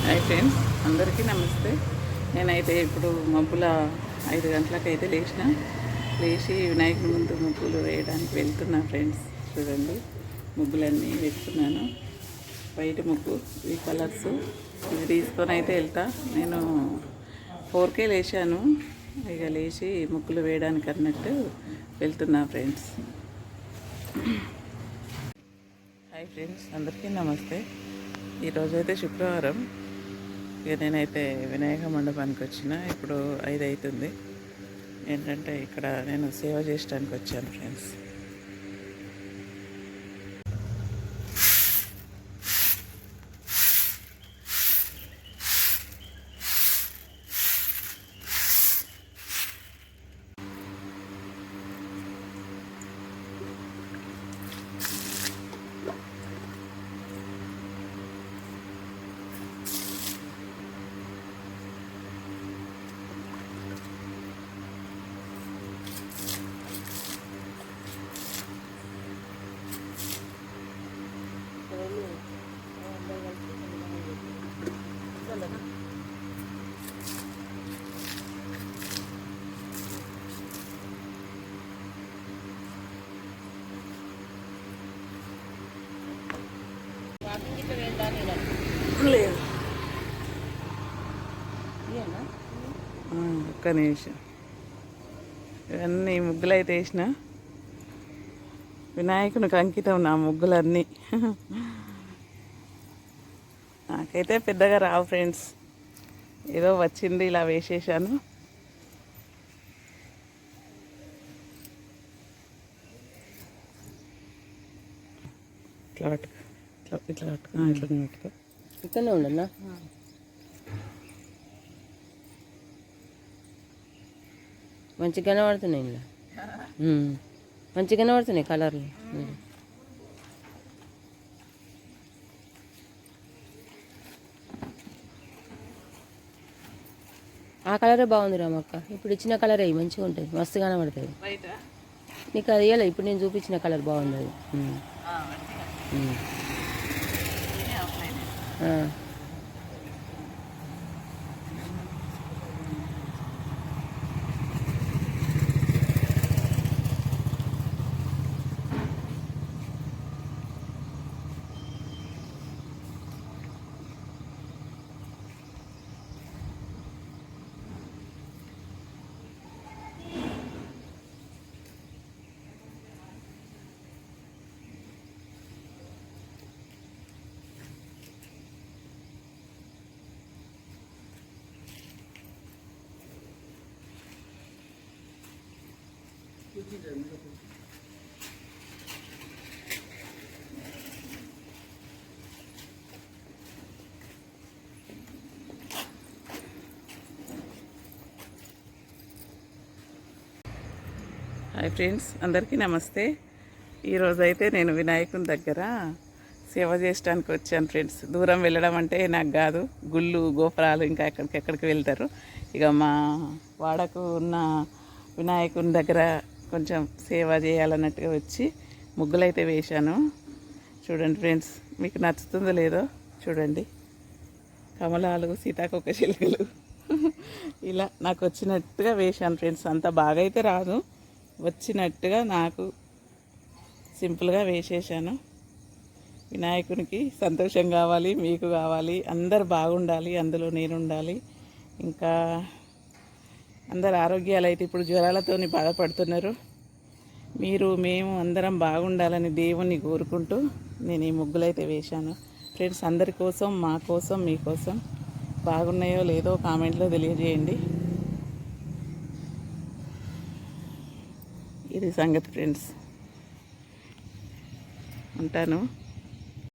Hi friends, అందరికీ నమస్తే. నేనైతే ఇప్పుడు మబ్బుల 5 గంటలకైతే లేచి వినాయకుడి ముందు ముగ్గులు వేయడానికి వెళ్తున్నా ఫ్రెండ్స్. చూడండి, ముగ్గులన్నీ పెట్టుకున్నాను. వైట్ ముగ్గు, ఈ కలర్స్ ఇది తీసుకొని అయితే వెళ్తా. నేను 4కే లేచాను. ఇక లేచి ముగ్గులు వేయడానికి అన్నట్టు వెళ్తున్నా ఫ్రెండ్స్. హాయ్ ఫ్రెండ్స్, అందరికీ నమస్తే. ఈరోజైతే శుక్రవారం. ఇక నేనైతే వినాయక మండపానికి వచ్చిన. ఇప్పుడు 5 అవుతుంది. ఏంటంటే ఇక్కడ నేను సేవ చేయడానికి వచ్చాను ఫ్రెండ్స్. లేదు, ఒక్క నిమిషం. ఇవన్నీ ముగ్గులు అయితే వేసిన. వినాయకునికి అంకితం నా ముగ్గులన్నీ. నాకైతే పెద్దగా రావు ఫ్రెండ్స్, ఏదో వచ్చింది ఇలా వేసేసాను. ఇట్లా పట్టుకో, ఇట్లా పట్టుకో, ఇట్లా పట్టుకో. ఇక్కడనే ఉండన్నా. మంచిగా కనబడుతున్నాయి ఇలా, మంచిగా కనబడుతున్నాయి కలర్లు. ఆ కలరే బాగుంది రామక్క. ఇప్పుడు ఇచ్చిన కలరే మంచిగా ఉంటుంది, మస్తు కనబడుతుంది. నీకు అది ఇవ్వలే, ఇప్పుడు నేను చూపించిన కలర్ బాగుంది అది. హాయ్ ఫ్రెండ్స్, అందరికీ నమస్తే. ఈరోజైతే నేను వినాయకుని దగ్గర సేవ చేయడానికి వచ్చాను ఫ్రెండ్స్. దూరం వెళ్ళడం అంటే నాకు కాదు, గుళ్ళు గోపురాలు ఇంకా ఎక్కడికి వెళ్తారు. ఇక మా వాడకు ఉన్న వినాయకుని దగ్గర కొంచెం సేవ చేయాలన్నట్టుగా వచ్చి ముగ్గులైతే వేశాను. చూడండి ఫ్రెండ్స్, మీకు నచ్చుతుందో లేదో చూడండి. కమలాలు, సీతాకొక చిలుకలు ఇలా నాకు వచ్చినట్టుగా వేశాను ఫ్రెండ్స్. అంత బాగా అయితే రాదు, వచ్చినట్టుగా నాకు సింపుల్గా వేసేసాను. వినాయకునికి సంతోషం కావాలి, మీకు కావాలి, అందరు బాగుండాలి, అందులో నేను ఉండాలి. ఇంకా అందరు ఆరోగ్యాలు అయితే ఇప్పుడు జ్వరాలతో బాధపడుతున్నారు. మేము అందరం బాగుండాలని దేవుణ్ణి కోరుకుంటూ నేను ఈ ముగ్గులైతే వేశాను ఫ్రెండ్స్. అందరి కోసం, మా కోసం, మీకోసం. బాగున్నాయో లేదో కామెంట్లో తెలియజేయండి. ఇది సంగతి ఫ్రెండ్స్. ఉంటాను.